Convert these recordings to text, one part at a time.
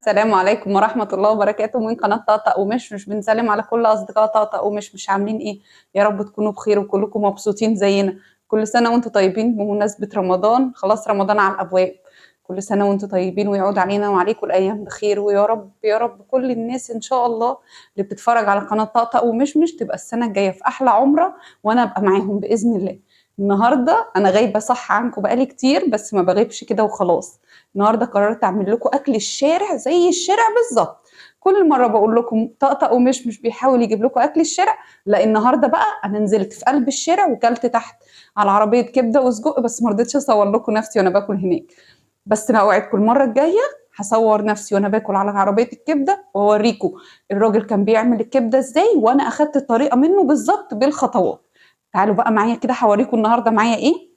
السلام عليكم ورحمة الله وبركاته من قناة طقطق ومشمش. بنسلم على كل أصدقاء طقطق ومشمش، عاملين إيه؟ يا رب تكونوا بخير وكلكم مبسوطين زينا. كل سنة وأنتم طيبين بمناسبة رمضان، خلاص رمضان على الأبواب. كل سنة وأنتم طيبين ويعود علينا وعليكم الأيام بخير، ويا رب يا رب كل الناس إن شاء الله اللي بتتفرج على قناة طقطق ومشمش تبقى السنة الجاية في أحلى عمرة وأنا أبقى معاهم بإذن الله. النهارده أنا غايبة صح عنكم بقالي كتير، بس ما بغيبش كده وخلاص. النهارده قررت اعمل لكم اكل الشارع زي الشارع بالظبط. كل مره بقول لكم طقطق ومشمش بيحاول يجيب لكم اكل الشارع، لا النهارده بقى انا نزلت في قلب الشارع وكلت تحت على عربيه كبده وسجق، بس ما رضيتش اصور لكم نفسي وانا باكل هناك. بس انا اوعدكم المره الجايه هصور نفسي وانا باكل على عربيه الكبده واوريكم الراجل كان بيعمل الكبده ازاي، وانا اخدت الطريقه منه بالظبط بالخطوات. تعالوا بقى معايا كده هوريكم النهارده معايا ايه.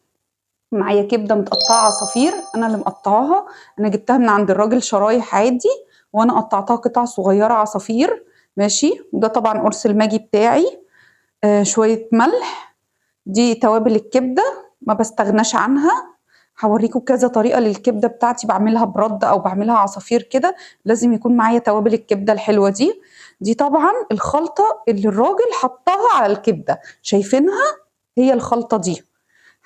معايا كبده متقطعه عصافير، انا اللي مقطعاها. انا جبتها من عند الراجل شرايح عادي، وانا قطعتها قطع صغيره عصافير. ماشي، وده طبعا قرص الماجي بتاعي. شويه ملح. دي توابل الكبده ما بستغناش عنها. هوريكم كذا طريقه للكبده بتاعتي، بعملها برد او بعملها عصافير كده. لازم يكون معايا توابل الكبده الحلوه دي. دي طبعا الخلطه اللي الراجل حطها على الكبده، شايفينها؟ هي الخلطه دي.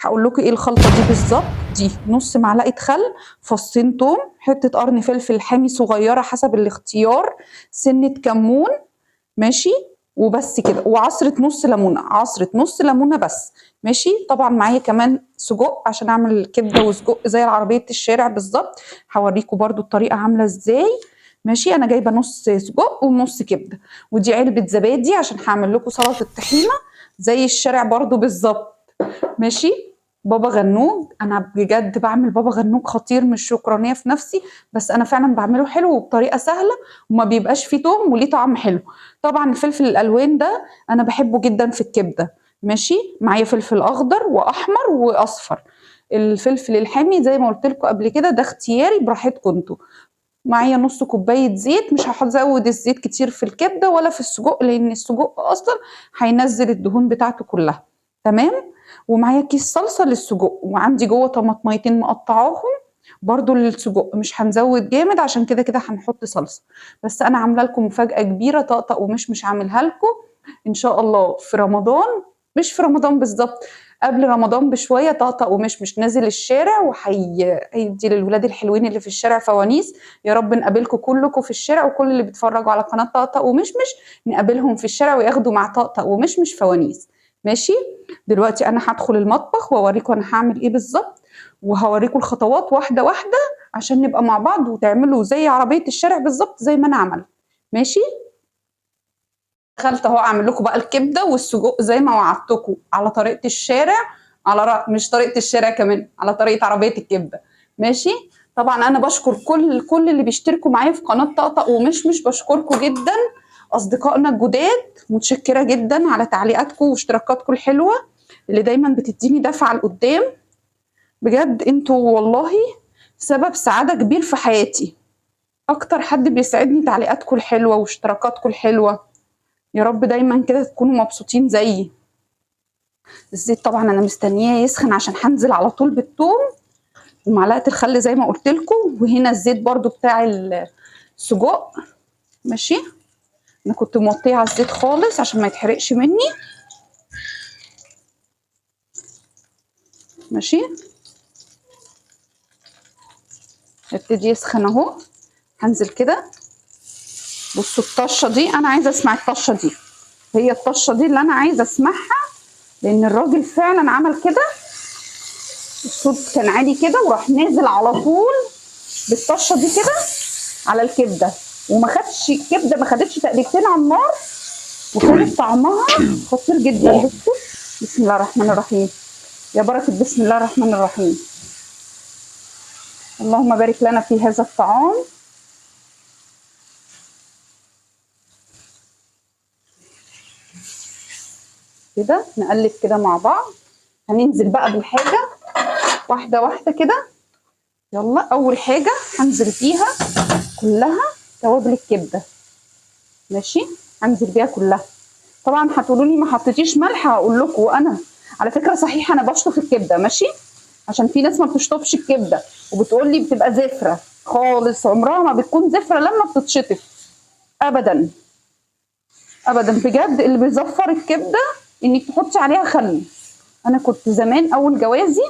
هقول لكم ايه الخلطه دي بالظبط. دي نص معلقه خل، فصين توم، حته قرن فلفل حامي صغيره حسب الاختيار، سنه كمون. ماشي، وبس كده، وعصره نص ليمونه، عصره نص ليمونه بس. ماشي، طبعا معايا كمان سجق عشان اعمل كبده وسجق زي عربيه الشارع بالظبط. هوريكم برضو الطريقه عامله ازاي. ماشي، انا جايبه نص سجق ونص كبده، ودي علبه زبادي عشان هعمل لكم سلطه طحينه زي الشارع برضو بالظبط. ماشي، بابا غنوج، انا بجد بعمل بابا غنوج خطير، مش شكرانيه في نفسي، بس انا فعلا بعمله حلو وبطريقه سهله وما بيبقاش فيه توم وليه طعم حلو. طبعا الفلفل الالوان ده انا بحبه جدا في الكبده. ماشي، معايا فلفل اخضر واحمر واصفر. الفلفل الحامي زي ما قلت لكم قبل كده ده اختياري براحتكم انتوا. معايا نص كوبايه زيت، مش هزود الزيت كتير في الكبده ولا في السجق لان السجق اصلا هينزل الدهون بتاعته كلها. تمام. ومعايا كيس صلصه للسجق، وعندي جوه طماطميتين مقطعاهم برضو للسجق، مش هنزود جامد عشان كده كده هنحط صلصه. بس انا عامله لكم مفاجاه كبيره، طقطق ومش عاملها لكم ان شاء الله في رمضان. مش في رمضان بالظبط، قبل رمضان بشويه طقطق ومش نازل الشارع وهيدي للولاد الحلوين اللي في الشارع فوانيس. يا رب نقابلكم كلكم في الشارع، وكل اللي بيتفرجوا على قناه طقطق ومش نقابلهم في الشارع وياخدوا مع طقطق ومش فوانيس. ماشي، دلوقتي انا هدخل المطبخ واوريكم انا هعمل ايه بالظبط، وهوريكم الخطوات واحده واحده عشان نبقى مع بعض وتعملوا زي عربيه الشارع بالظبط زي ما انا عملت. ماشي، دخلت اهو اعمل لكم بقى الكبده والسجق زي ما وعدتكم على طريقه الشارع، على مش طريقه الشارع كمان، على طريقه عربيه الكبده. ماشي، طبعا انا بشكر كل اللي بيشتركوا معايا في قناه طقطق ومش بشكركم جدا. اصدقائنا الجداد متشكره جدا على تعليقاتكم واشتراكاتكم الحلوه اللي دايما بتديني دفعه لقدام. بجد انتوا والله سبب سعاده كبير في حياتي. اكتر حد بيسعدني تعليقاتكم الحلوه واشتراكاتكم الحلوه. يا رب دايما كده تكونوا مبسوطين زيي. الزيت طبعا انا مستنياه يسخن عشان هنزل على طول بالثوم ومعلقه الخل زي ما قلت لكم، وهنا الزيت برضو بتاع السجق. ماشي، انا كنت موطيه على الزيت خالص عشان ما يتحرقش مني. ماشي، هبتدي يسخن اهو. هنزل كده. بصوا الطشه دي، انا عايزه اسمع الطشه دي، هي الطشه دي اللي انا عايزه اسمعها، لان الراجل فعلا عمل كده. الصوت كان عالي كده وراح نازل على طول بالطشه دي كده على الكبده، وما خدش الكبده، ما خدتش تقليبتين على النار، وكانت طعمها خطير جدا. بصوا، بسم الله الرحمن الرحيم، يا بركه بسم الله الرحمن الرحيم. اللهم بارك لنا في هذا الطعام. كده نقلب كده مع بعض. هننزل بقى بالحاجه واحده واحده كده. يلا، اول حاجه هنزل بيها كلها توابل الكبده. ماشي، هنزل بيها كلها. طبعا هتقولوا لي ما حطيتيش ملح، هقول لكم انا على فكره صحيح انا بشطف الكبده. ماشي، عشان في ناس ما بتشطفش الكبده وبتقول لي بتبقى زفره. خالص، عمرها ما بتكون زفره لما بتتشطف ابدا ابدا. بجد اللي بيزفر الكبده انك تحطي عليها خل. انا كنت زمان اول جوازي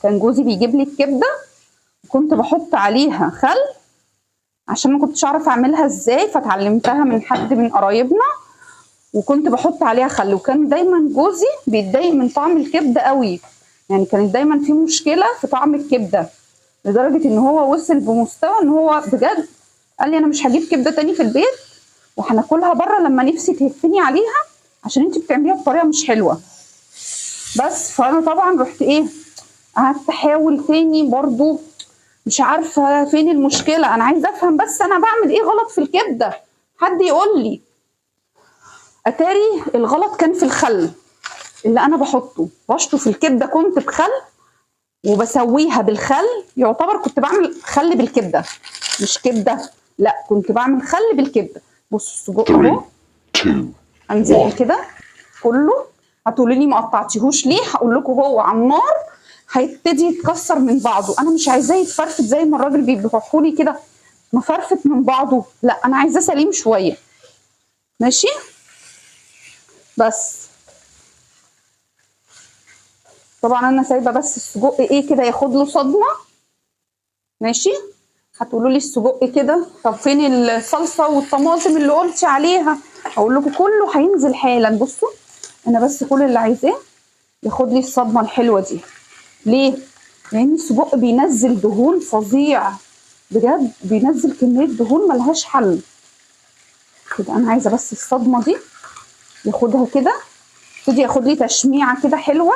كان جوزي بيجيب لي الكبده وكنت بحط عليها خل عشان ما كنتش اعرف اعملها ازاي، فتعلمتها من حد من قرايبنا وكنت بحط عليها خل. وكان دايما جوزي بيتضايق من طعم الكبده قوي، يعني كانت دايما في مشكله في طعم الكبده، لدرجه ان هو وصل بمستوى ان هو بجد قال لي انا مش هجيب كبده تاني في البيت وهناكلها بره لما نفسي تهفني عليها عشان انت بتعمليها بطريقه مش حلوه. بس فانا طبعا رحت ايه، قعدت احاول تاني برضو مش عارفه فين المشكله، انا عايزه افهم بس انا بعمل ايه غلط في الكبده، حد يقول لي. اتاري الغلط كان في الخل اللي انا بحطه، بشطف الكبده كنت بخل وبسويها بالخل، يعتبر كنت بعمل خل بالكبده مش كبده، لا كنت بعمل خل بالكبده. بصوا السجق اهو انزل كده كله، هتقولي لي ما قطعتيهوش ليه، هقول لكم هو على النار هيبتدي يتكسر من بعضه، انا مش عايزاه يتفرفت زي ما الراجل بيبيعه لي كده مفرفت من بعضه، لا انا عايزاه سليم شويه. ماشي بس طبعا انا سايبه بس السجق ايه كده ياخد له صدمه. ماشي هتقولوا لي السجق كده، طب فين الصلصه والطماطم اللي قلتي عليها؟ هقول لكم كله هينزل حالا. بصوا انا بس كل اللي عايزاه ياخد لي الصدمه الحلوه دي. ليه؟ لان السجق بينزل دهون فظيع، بجد بينزل كميه دهون ملهاش حل كده. انا عايزه بس الصدمه دي ياخدها كده، يبتدي ياخد لي تشميعه كده حلوه.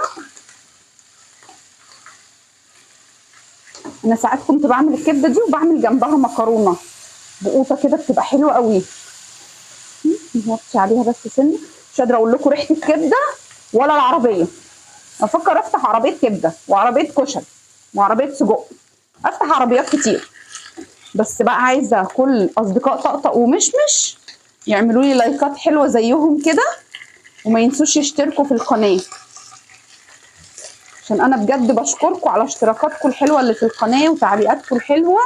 انا ساعات كنت بعمل الكبده دي وبعمل جنبها مكرونه بقوطه كده بتبقى حلوه قوي. نحطي عليها بس سنه، مش قادره اقول لكم ريحه الكبده ولا العربيه. افكر افتح عربيه كبده وعربيه كشري وعربيه سجق، افتح عربيات كتير. بس بقى عايزه كل اصدقاء طقطق ومشمش يعملوا لي لايكات حلوه زيهم كده، وما ينسوش يشتركوا في القناه، عشان انا بجد بشكركم على اشتراكاتكم الحلوه اللي في القناه وتعليقاتكم الحلوه.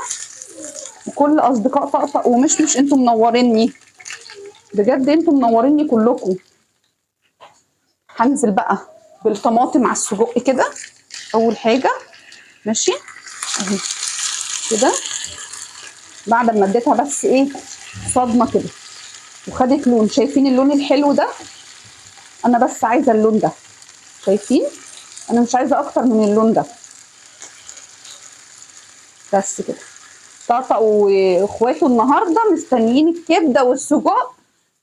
وكل اصدقاء طقطق ومشمش انتم منوريني بجد، انتم منوريني كلكم. هنزل بقى بالطماطم على السجق كده اول حاجه. ماشي اهي كده، بعد ما اديتها بس ايه صدمه كده وخدت لون. شايفين اللون الحلو ده؟ انا بس عايزه اللون ده، شايفين؟ انا مش عايزه اكتر من اللون ده بس كده. طقطق واخواته النهارده مستنيين الكبده والسجق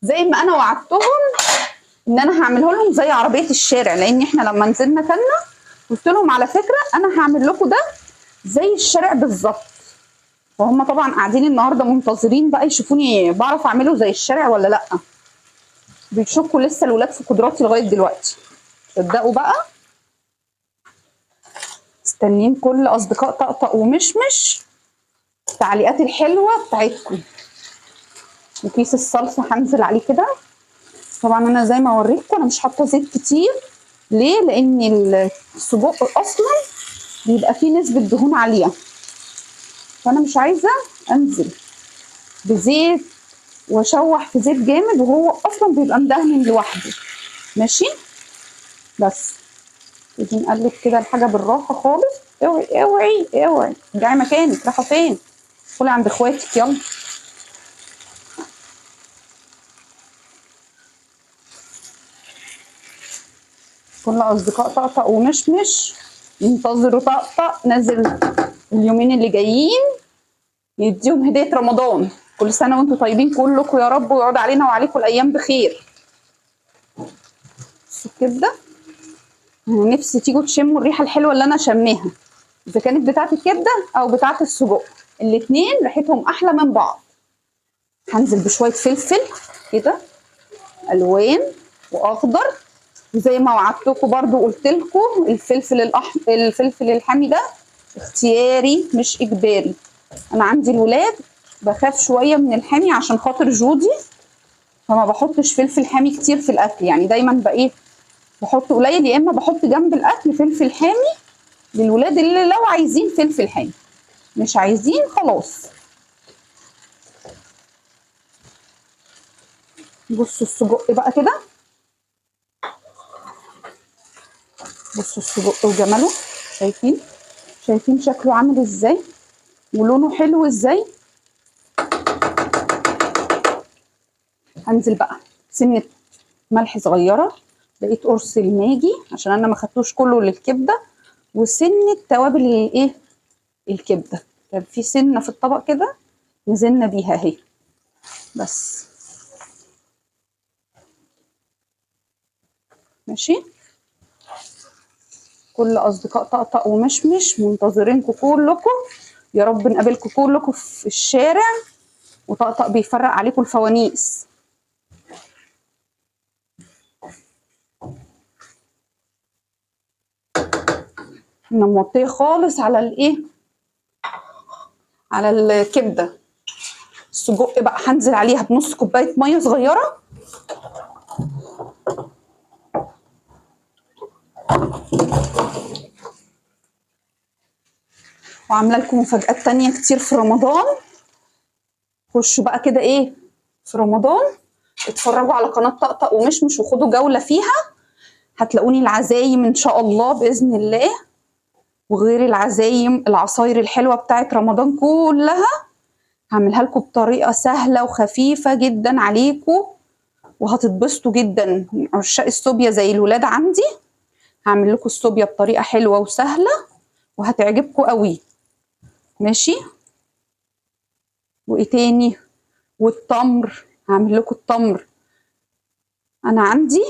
زي ما انا وعدتهم ان انا هعمله لهم زي عربيه الشارع، لان احنا لما نزلنا كلنا قلت لهم على فكره انا هعمل لكم ده زي الشارع بالظبط. وهم طبعا قاعدين النهارده منتظرين بقى يشوفوني بعرف اعمله زي الشارع ولا لا. بيشكوا لسه الولاد في قدراتي لغايه دلوقتي. تصدقوا بقى مستنيين كل اصدقاء طقطق ومشمش التعليقات الحلوه بتاعتكم. وكيس الصلصه هنزل عليه كده. طبعا انا زي ما اوريكم انا مش حاطه زيت كتير. ليه؟ لان السجق اصلا بيبقى فيه نسبه دهون عاليه، فانا مش عايزه انزل بزيت واشوح في زيت جامد وهو اصلا بيبقى مدهن لوحده. ماشي بس نيجي نقلب كده الحاجه بالراحه خالص. اوعي اوعي اوعي ارجعي مكانك، رايحه فين؟ ادخلي عند اخواتك يلا. كل اصدقاء طقطق ومشمش ينتظروا طقطق نازل اليومين اللي جايين يديهم هديه رمضان. كل سنه وانتم طيبين كلكم يا رب، ويعود علينا وعليكم الايام بخير. بصوا الكبده، انا نفسي تيجوا تشموا الريحه الحلوه اللي انا شماها، اذا كانت بتاعه الكبده او بتاعه السجق، الاتنين ريحتهم احلى من بعض. هنزل بشويه فلفل كده الوان واخضر، وزي ما وعدتكم برضو قلت لكم الفلفل الحامي ده اختياري مش اجباري. انا عندي الولاد بخاف شويه من الحامي عشان خاطر جودي، فما بحطش فلفل حامي كتير في الاكل، يعني دايما بقى ايه بحط قليل، يا اما بحط جنب الاكل فلفل حامي للولاد اللي لو عايزين فلفل حامي. مش عايزين خلاص. بصوا السجق بقى كده، بصوا السجق وجماله، شايفين؟ شايفين شكله عامل ازاي ولونه حلو ازاي؟ هنزل بقى سنه ملح صغيره، لقيت قرص الماجي عشان انا ما خدتوش كله للكبده، وسنه توابل الايه الكبده، كان في سنه في الطبق كده نزلنا بيها اهي. بس ماشي. كل اصدقاء طقطق ومشمش منتظرينكم كلكم، يا رب نقابلكم كلكم في الشارع وطقطق بيفرق عليكم الفوانيس. انا موطيه خالص على الايه، على الكبده. السجق بقى هنزل عليها بنص كوبايه ميه صغيره، وعامله لكم مفاجآت تانية كتير في رمضان. خشوا بقى كده ايه في رمضان، اتفرجوا على قناه طقطق ومشمش وخدوا جوله فيها، هتلاقوني العزايم ان شاء الله باذن الله، وغير العزايم العصاير الحلوه بتاعت رمضان كلها هعملها لكم بطريقه سهله وخفيفه جدا عليكم، وهتتبسطوا جدا. عشاق الصوبيا زي الولاد عندي، هعمل لكم الصوبيا بطريقه حلوه وسهله وهتعجبكم قوي. ماشي. وايه تاني؟ والتمر، هعمل لكم التمر. انا عندي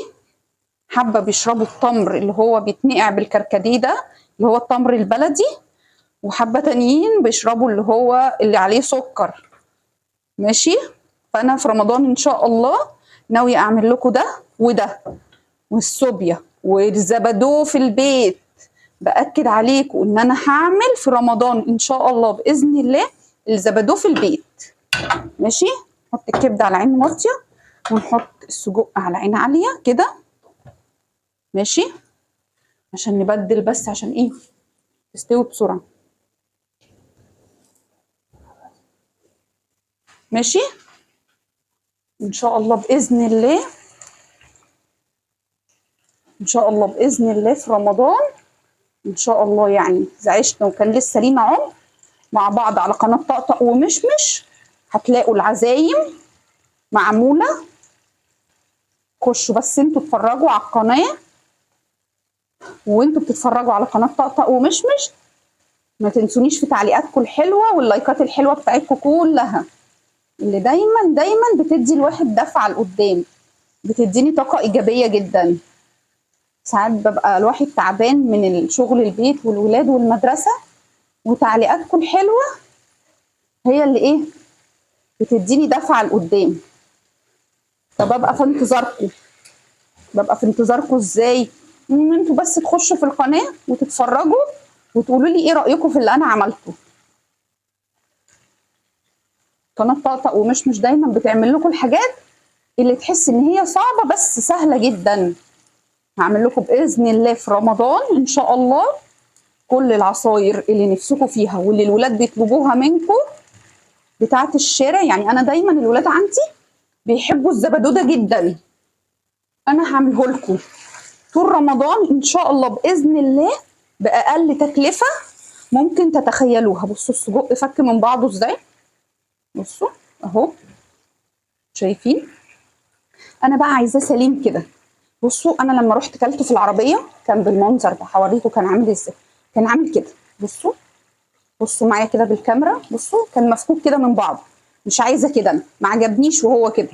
حبه بيشربوا التمر اللي هو بيتنقع بالكركديه ده، اللي هو التمر البلدي، وحبه تانيين بيشربوا اللي هو اللي عليه سكر. ماشي. فانا في رمضان ان شاء الله ناويه اعمل لكم ده وده، والصوبيا والزبادو في البيت. باكد عليكم ان انا هعمل في رمضان ان شاء الله باذن الله الزبادو في البيت. ماشي. نحط الكبده على عين واطيه ونحط السجق على عين عاليه كده. ماشي. عشان نبدل بس، عشان ايه تستوي بسرعه. ماشي. ان شاء الله باذن الله، ان شاء الله باذن الله في رمضان ان شاء الله، يعني اذا عشنا وكان لسه لينا عمر مع بعض على قناه طقطق ومشمش هتلاقوا العزايم معموله. خشوا بس انتوا اتفرجوا على القناه، وانتوا بتتفرجوا على قناه طقطق ومشمش ما تنسونيش في تعليقاتكم الحلوه واللايكات الحلوه بتاعتكم كلها، اللي دايما دايما بتدي الواحد دفعه لقدام، بتديني طاقه ايجابيه جدا. ساعات ببقى الواحد تعبان من الشغل، البيت والولاد والمدرسه، وتعليقاتكم الحلوه هي اللي ايه بتديني دفعه لقدام. فببقى في انتظاركم، ببقى في انتظاركم ازاي؟ ان انتوا بس تخشوا في القناه وتتفرجوا وتقولوا لي ايه رايكم في اللي انا عملته. قناه طقطق ومشمش دايما بتعمل لكم الحاجات اللي تحس ان هي صعبه بس سهله جدا. هعمل لكم باذن الله في رمضان ان شاء الله كل العصاير اللي نفسكم فيها واللي الولاد بيطلبوها منكم بتاعه الشارع. يعني انا دايما الولاد عندي بيحبوا الزبادو ده جدا، انا هعمله لكم طول رمضان ان شاء الله باذن الله باقل تكلفه ممكن تتخيلوها. بصوا السجق فك من بعضه ازاي، بصوا اهو، شايفين؟ انا بقى عايزاه سليم كده. بصوا انا لما رحت كلته في العربيه كان بالمنظر ده، هوريكم كان عامل ازاي. كان عامل كده، بصوا بصوا معايا كده بالكاميرا، بصوا كان مفكوك كده من بعض. مش عايزه كده، انا ما عجبنيش وهو كده.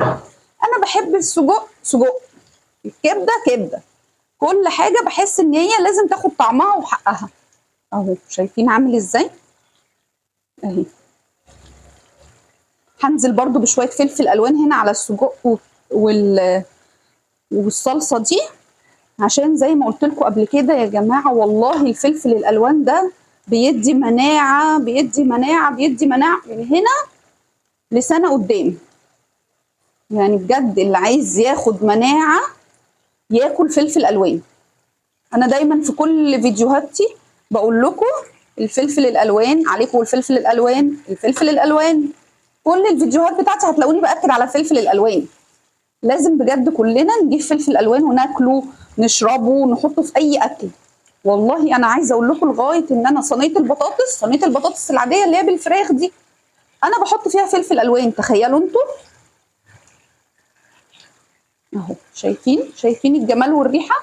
انا بحب السجق سجق، الكبده كبده، كل حاجه بحس ان هي لازم تاخد طعمها وحقها. اهو شايفين عامل ازاي اهي. هنزل برضو بشويه فلفل الوان هنا على السجق والصلصه دي، عشان زي ما قلت لكم قبل كده يا جماعه والله الفلفل الالوان ده بيدي مناعه بيدي مناعه بيدي مناعه من هنا لسنه قدام. يعني بجد اللي عايز ياخد مناعه ياكل فلفل الوان. انا دايما في كل فيديوهاتي بقول لكم الفلفل الالوان عليكم، والفلفل الالوان، الفلفل الالوان. كل الفيديوهات بتاعتي هتلاقوني باكد على الفلفل الالوان. لازم بجد كلنا نجيب فلفل الوان وناكله، نشربه، نحطه في اي اكل. والله انا عايزه اقول لكم لغايه ان انا صينيه البطاطس العاديه اللي هي بالفراخ دي انا بحط فيها فلفل الوان. تخيلوا انتوا اهو، شايفين الجمال والريحه.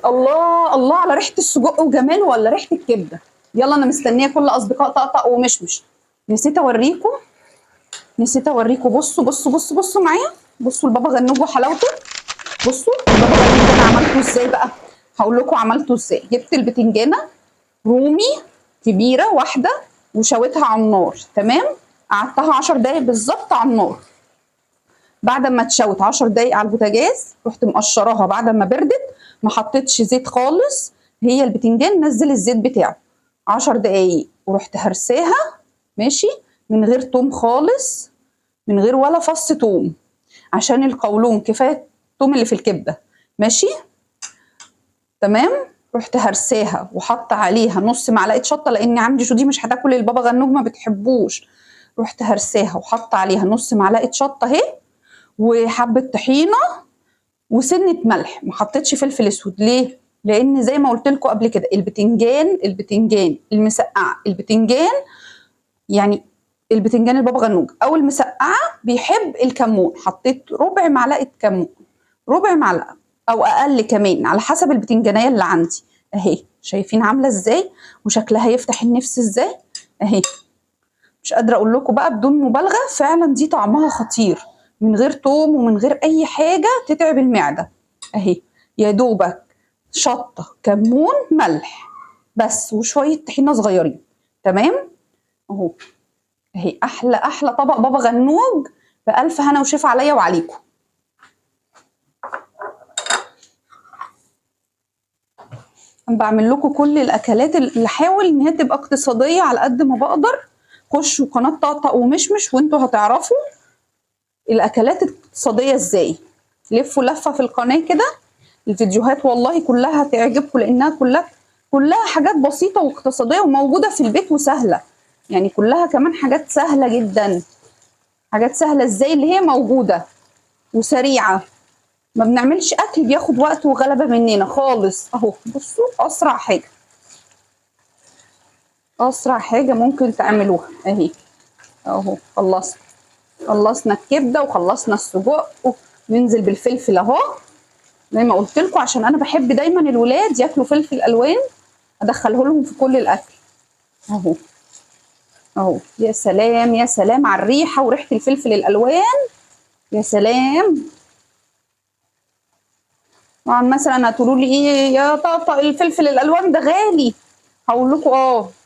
الله الله على ريحه السجق وجماله، ولا ريحه الكبده. يلا انا مستنيه كل اصدقاء طقطق ومشمش. نسيت اوريكم. بصوا معايا. بصوا البابا غنوج وحلاوته. بصوا البابا غنوج ده انا عملته ازاي بقى. هقول لكم عملته ازاي. جبت البتنجانه رومي كبيره واحده وشويتها على النار. تمام. قعدتها 10 دقايق بالظبط على النار. بعد ما اتشوت 10 دقايق على البوتاجاز رحت مقشراها. بعد ما بردت ما حطيتش زيت خالص، هي البتنجان نزل الزيت بتاعه 10 دقايق، ورحت هرساها ماشي من غير توم خالص، من غير ولا فص توم، عشان القولون كفايه التوم اللي في الكبده ماشي. تمام. رحت هرساها وحط عليها نص معلقه شطه، لان عندي جودي مش هتاكل البابا غنوج ما بتحبوش. رحت هرساها وحط عليها نص معلقه شطه اهي، وحبه طحينه، وسنه ملح. ما حطيتش فلفل اسود. ليه؟ لان زي ما قلت لكم قبل كده البتنجان المسقعه، يعني البتنجان البابا غنوج او المسقعه بيحب الكمون. حطيت ربع معلقه كمون، ربع معلقه او اقل كمان على حسب البتنجانيه اللي عندي اهي. شايفين عامله ازاي وشكلها يفتح النفس ازاي اهي. مش قادره اقول لكم بقى بدون مبالغه، فعلا دي طعمها خطير من غير توم ومن غير اي حاجه تتعب المعده اهي. يا دوبك شطه كمون ملح بس، وشويه طحينه صغيرين. تمام اهو. اهي احلى طبق بابا غنوج بألف هنا وشفا عليا وعليكم. بعمل لكم كل الاكلات اللي حاول ان هي تبقى اقتصاديه على قد ما بقدر. خشوا قناه طقطق ومشمش وانتوا هتعرفوا الاكلات الاقتصاديه ازاي. لفوا لفه في القناه كده، الفيديوهات والله كلها هتعجبكم، لانها كلها حاجات بسيطه واقتصاديه وموجوده في البيت وسهله. يعني كلها كمان حاجات سهله جدا. حاجات سهله ازاي اللي هي موجوده وسريعه. ما بنعملش اكل بياخد وقت وغلبه مننا خالص. اهو بصوا اسرع حاجه ممكن تعملوها اهي. اهو خلصنا الكبده وخلصنا السجق، وننزل بالفلفل اهو زي ما قلت لكم، عشان انا بحب دايما الولاد ياكلوا فلفل الوان، ادخله لهم في كل الاكل. اهو يا سلام يا سلام على الريحه وريحه الفلفل الالوان. يا سلام. طبعا مثلا هتقولوا لي ايه يا طاطا الفلفل الالوان ده غالي. هقول لكم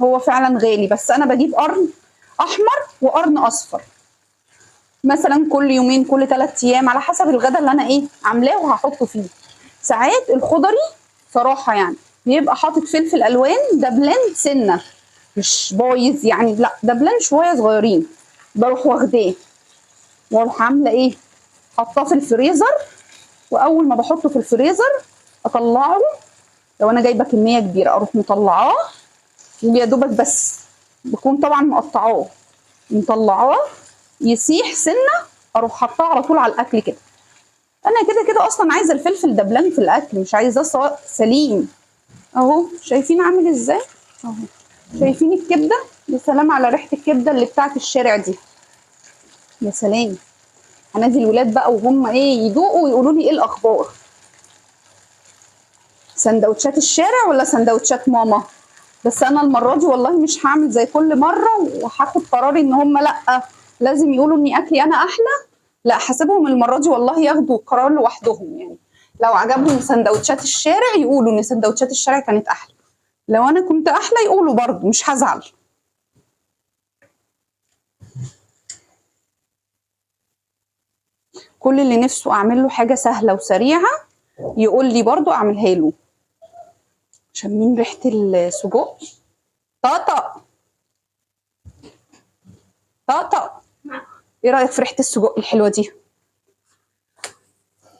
هو فعلا غالي، بس انا بجيب قرن احمر وقرن اصفر مثلا كل يومين كل 3 ايام على حسب الغدا اللي انا عاملاه وهحطه فيه. ساعات الخضري صراحه يعني بيبقى حاطط فلفل الوان دبلان سنه مش بايظ يعني، لا دبلان شويه صغيرين، بروح واخداه واروح عامله حاطاه في الفريزر. واول ما بحطه في الفريزر اطلعه، لو انا جايبه كميه كبيره اروح مطلعاه ويا دوبك بس بكون طبعا مطلعاه يسيح سنه، اروح حاطاه على طول على الاكل كده. انا كده اصلا عايزه الفلفل دبلان في الاكل، مش عايزاه سليم. اهو شايفين عامل ازاي اهو. شايفين الكبده؟ يا سلام على ريحه الكبده اللي بتاعت الشارع دي. يا سلام. هنادي الولاد بقى وهم يدوقوا ويقولوا لي ايه الاخبار. سندوتشات الشارع ولا سندوتشات ماما؟ بس انا المره دي والله مش هعمل زي كل مره وهاخد قراري ان هم لا لازم يقولوا اني اكلي انا احلى. لا هسيبهم المره دي والله ياخدوا القرار لوحدهم. يعني لو عجبهم سندوتشات الشارع يقولوا ان سندوتشات الشارع كانت احلى، لو انا كنت احلى يقولوا برضه مش هزعل. كل اللي نفسه اعمل له حاجه سهله وسريعه يقول لي برضه اعملها له. شامين ريحه السجق؟ طقطق ايه رايك في ريحه السجق الحلوه دي؟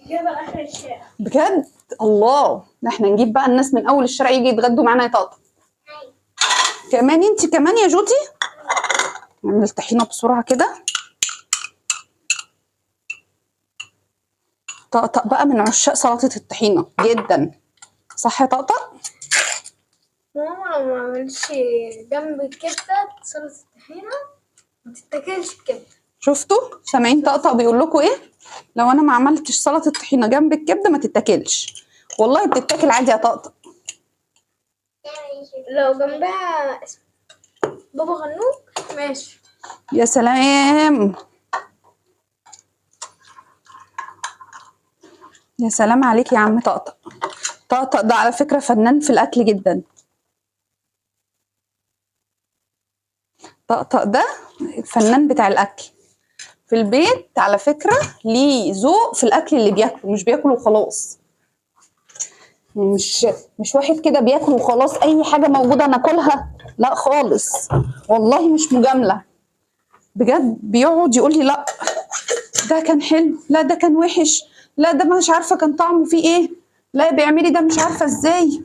جايبه اخر الشارع بجد. الله، ده احنا نجيب بقى الناس من اول الشارع يجي يتغدوا معانا يا طقطق. كمان انت كمان يا جودي. نعمل الطحينه بسرعه كده. طقطق بقى من عشاق سلطه الطحينه جدا، صح يا طقطق؟ ماما ما عملش جنب الكبده سلطه الطحينه، ما تتاكلش الكبده. شفتوا؟ سامعين طقطق بيقول لكم ايه؟ لو انا ما عملتش سلطه الطحينه جنب الكبده ما تتاكلش. والله بتتاكل عادي يا طقطق. لو جنبها بابا غنوج ماشي. يا سلام، يا سلام عليك يا عم طقطق. طقطق ده على فكره فنان في الاكل جدا. طقطق ده الفنان بتاع الاكل في البيت على فكره، ليه ذوق في الاكل اللي بياكله، مش بياكله وخلاص. مش واحد كده بياكل وخلاص اي حاجه موجوده ناكلها، لا خالص، والله مش مجامله، بجد بيقعد يقول لي لا ده كان حلو، لا ده كان وحش، لا ده مش عارفه كان طعمه فيه ايه، لا بيعملي ده مش عارفه ازاي.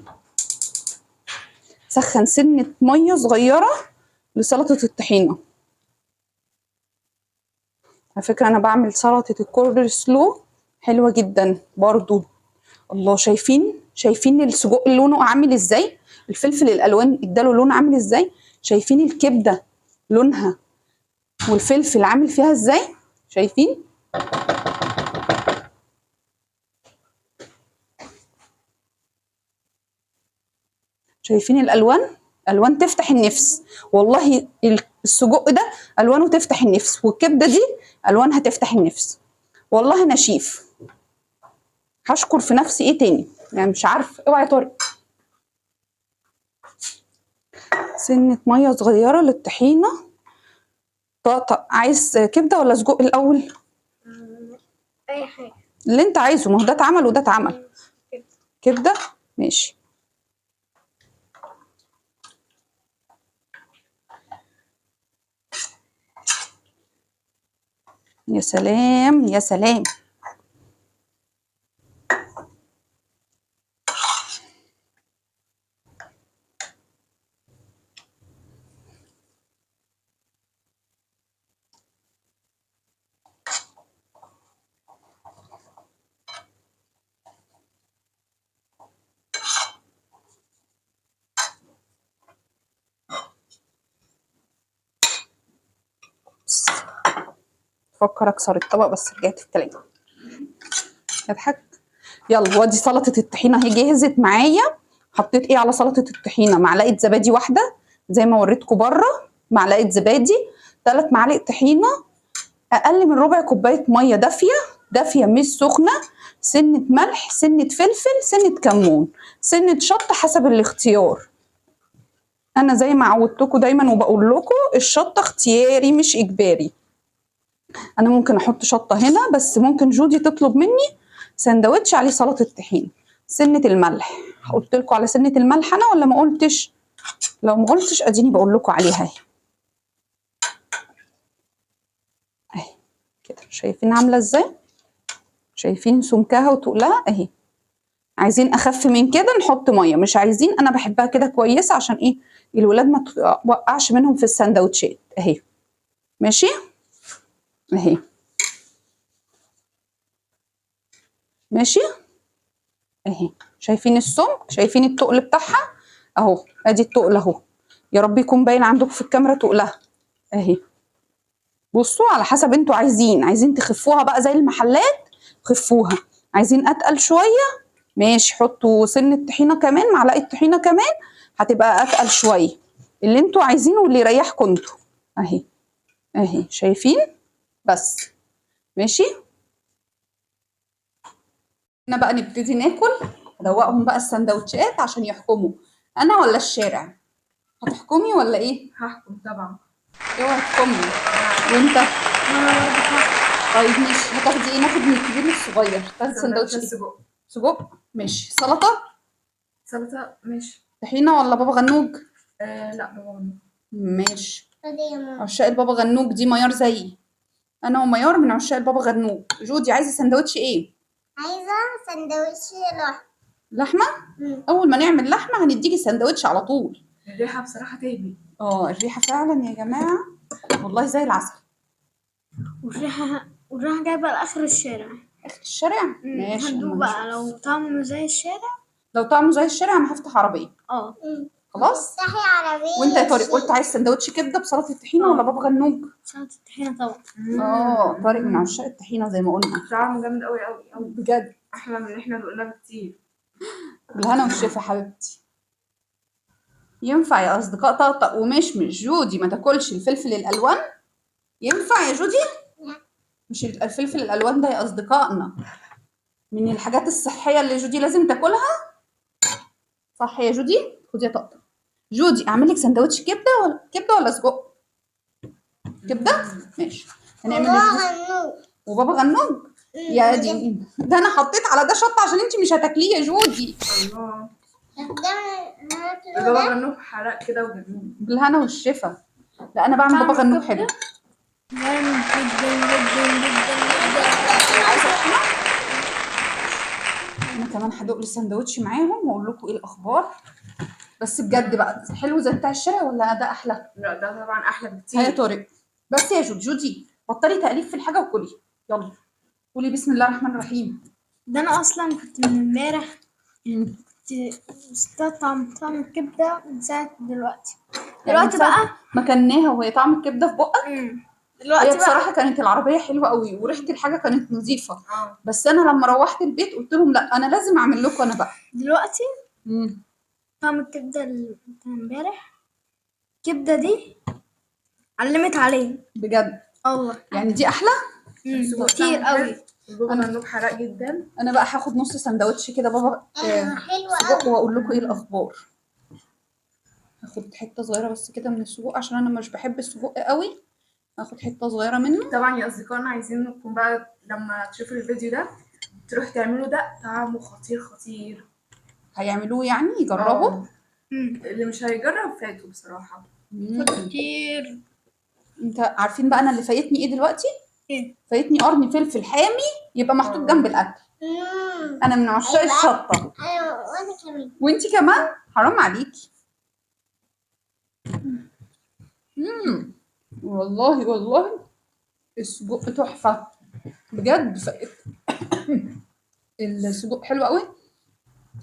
سخن سنه ميه صغيره لسلطه الطحينه. على فكره انا بعمل سلطه الكورنر سلو حلوه جدا برضو. الله، شايفين السجق لونه عامل ازاي، الفلفل الالوان اداله لون عامل ازاي، شايفين الكبده لونها والفلفل عامل فيها ازاي، شايفين؟ شايفين الالوان؟ الوان تفتح النفس والله. السجق ده الوانه تفتح النفس، والكبده دي الوانها تفتح النفس. والله انا شيف، هشكر في نفسي ايه تاني يعني، مش عارف. اوعي يا طارق. سنه ميه صغيره للطحينه. طقطق عايز كبده ولا سجق الاول؟ اي حاجه اللي انت عايزه، ما هو ده اتعمل وده اتعمل. كبده ماشي. يا سلام يا سلام. فكر اكسر الطبق بس رجعت في كلامي. اضحك. يلا، وادي سلطه الطحينه اهي جهزت معايا. حطيت ايه على سلطه الطحينه؟ معلقه زبادي واحده زي ما وريتكم بره، معلقه زبادي، 3 معالق طحينه، اقل من ربع كوبايه ميه دافيه مش سخنه، سنه ملح، سنه فلفل، سنه كمون، سنه شطه حسب الاختيار. انا زي ما عودتكم دايما وبقول لكم الشطه اختياري مش اجباري. انا ممكن احط شطه هنا، بس ممكن جودي تطلب مني سندوتش عليه سلطه طحينه. سنه الملح، قلت لكم على سنه الملح انا ولا ما قلتش؟ لو ما قلتش اديني بقول لكم عليها اهي. اهي كده، شايفين عامله ازاي؟ شايفين سمكها وتقلها اهي. عايزين اخف من كده نحط ميه، مش عايزين، انا بحبها كده كويسه عشان ايه؟ الولاد ما توقعش منهم في السندوتشات اهي. ماشي اهي. ماشي اهي. شايفين السمك؟ شايفين التقل بتاعها اهو؟ ادي التقل اهو. يا رب يكون باين عندكم في الكاميرا تقلها اهي. بصوا على حسب انتوا عايزين تخفوها بقى زي المحلات خفوها، عايزين اتقل شويه ماشي، حطوا سنه طحينه كمان، معلقه طحينه كمان هتبقى اتقل شويه، اللي انتوا عايزينه واللي يريحكم انتوا اهي. اهي شايفين؟ بس ماشي. احنا بقى نبتدي ناكل. ادوقهم بقى السندوتشات عشان يحكموا، انا ولا الشارع؟ هتحكمي ولا ايه؟ هحكم طبعا. اوعي تحكمي. وانت؟ طيب ماشي، هتاخدي ايه؟ ناخد من الكبير للصغير. تاخدي سندوتش ايه؟ سجق ماشي. سلطه ماشي. طحينه ولا بابا غنوج؟ لا بابا غنوج ماشي. عشاق البابا غنوج دي ميار زيي، انا وميار من عشاق البابا غنوج. جودي عايزه سندوتش ايه؟ عايزه سندوتش لحمه. لحمه؟ اول ما نعمل لحمه هنديكي سندوتش على طول، الريحة بصراحة تهبي. الريحه فعلا يا جماعه والله زي العسل. والريحة جايبة لآخر الشارع. اخر الشارع ماشي. هندوق أما بقى نشوف. لو طعمه زي الشارع. لو طعمه زي الشارع انا هفتح عربيه. خلاص. افتحي عربية وانت يا طارق شيء. قلت عايز سندوتش كبده بسلطه الطحينه ولا بابا غنوج؟ سلطة الطحينة طبعا. طارق من عشاق الطحينه زي ما قلنا. طعمه جامد قوي قوي قوي، بجد احلى من اللي احنا دقناه بكتير. بالهنا والشفا حبيبتي. ينفع يا اصدقاء طقطق ومشمش جودي ما تاكلش الفلفل الالوان؟ ينفع يا جودي؟ مش الفلفل الالوان ده يا اصدقائنا من الحاجات الصحيه اللي جودي لازم تاكلها، صح يا جودي؟ خدي يا طقطق. جودي اعمل لك سندوتش كبده ولا سجق؟ كبده ماشي. هنعمل غنوج. وبابا غنوج. يا دي ده انا حطيت على ده شطه عشان انتي مش هتاكليه يا جودي. الله، ده بابا غنوج حرق كده وجميل. بالهنا والشفا. لا انا بعمل بابا غنوج حلو. جامد جدا جدا جدا. انا كمان هدوق لي سندوتش معاهم واقول لكم ايه الاخبار. بس بجد بقى حلو زي بتاع الشارع ولا ده احلى؟ لا ده طبعا احلى هيا بكتير. طارق. بس يا جودي بطلي تأليف في الحاجه وكلي. يلا قولي بسم الله الرحمن الرحيم. ده انا اصلا كنت من امبارح كنت مستطعم طعم الكبدة من ساعة دلوقتي. دلوقتي بقى مكناها وهي طعم الكبده في بقك. هي دلوقتي بقى بصراحه كانت العربيه حلوه قوي وريحه الحاجه كانت نظيفه. اه بس انا لما روحت البيت قلت لهم لا انا لازم اعمل لكم انا بقى. دلوقتي طعم الكبدة اللي بتاع امبارح، الكبدة دي علمت عليه بجد الله. يعني دي احلى. كتير قوي. بابا غنوج حرق جدا. انا بقى هاخد نص سندوتش كده بابا حلوة سجق واقول لكم ايه الاخبار. هاخد حته صغيره بس كده من السجق عشان انا مش بحب السجق قوي. هاخد حته صغيره منه. طبعا يا اصدقائنا عايزينكم بقى لما تشوفوا الفيديو ده تروحوا تعملوا ده، طعمه خطير خطير. هيعملوه يعني يجربوا. اللي مش هيجرب فاته بصراحة. كتير. انت عارفين بقى انا اللي فايتني ايه دلوقتي؟ ايه؟ فايتني قرن فلفل حامي يبقى محطوط جنب الاكل. انا من عشاق أيوة. الشطه. ايوه وانا كمان. وانتي كمان حرام عليكي. والله السجق تحفه بجد. السجق حلو قوي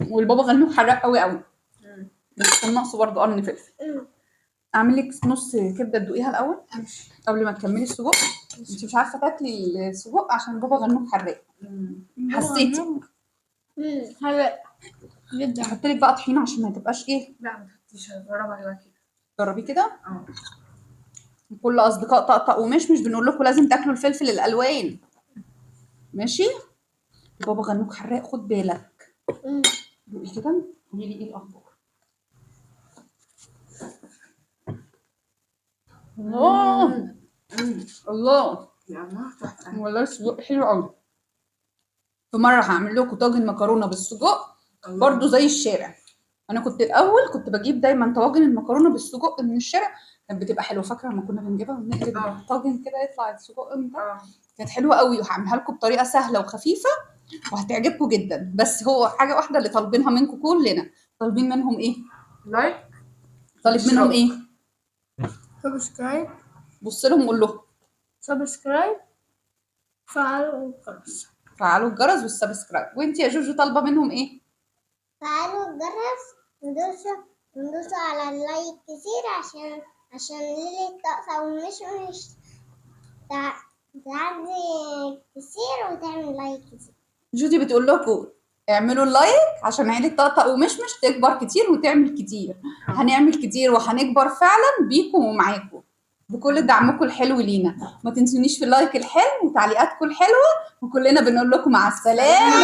والبابا غنوج حراق قوي بس كان ناقصه برضه قرن فلفل. اعمل لك نص كبده تدوقيها الاول قبل ما تكملي السجق. انت مش عارفه تاكلي السجق عشان بابا غنوج حراق. حسيتي؟ حلوة جدا. احط لك بقى طحينه عشان ما تبقاش ايه. لا ما تحطيش، هجرب عليها كده. جربي كده. اه كل اصدقاء طقطق ومش بنقول لكم لازم تاكلوا الفلفل الالوان ماشي. بابا غنوج حراق خد بالك. دوقي كده قولي لي ايه الاخبار. الله يا الله تحفة. والله السجق حلو قوي. في مره هعمل لكم طاجن مكرونه بالسجق برضو زي الشارع. انا كنت الاول كنت بجيب دايما طواجن المكرونه بالسجق من الشارع كانت بتبقى حلوه. فاكره لما كنا بنجيبها ونقلب الطاجن كده يطلع السجق من ده كانت حلوه قوي. وهعملها لكم بطريقه سهله وخفيفه وهتعجبكم جدا. بس هو حاجه واحده اللي طالبينها منكم كلنا. طالبين منهم ايه؟ لايك. طالب منهم ايه؟ سبسكرايب. بص لهم قول لهم سبسكرايب. فعلوا الجرس. فعلوا الجرس والسبسكرايب. وانت يا جوجو طالبه منهم ايه؟ فعلوا الجرس وندوسوا على اللايك كتير عشان ليلة طقطقة ومش تعدي كتير وتعمل لايك كتير. جودي بتقول لكم اعملوا اللايك عشان عيلة طقطق ومشمش تكبر كتير وتعمل كتير. هنعمل كتير وهنكبر فعلا بيكم ومعاكم بكل دعمكم الحلو لينا. ما تنسونيش في اللايك الحلو وتعليقاتكم الحلوه وكلنا بنقول لكم مع السلامه.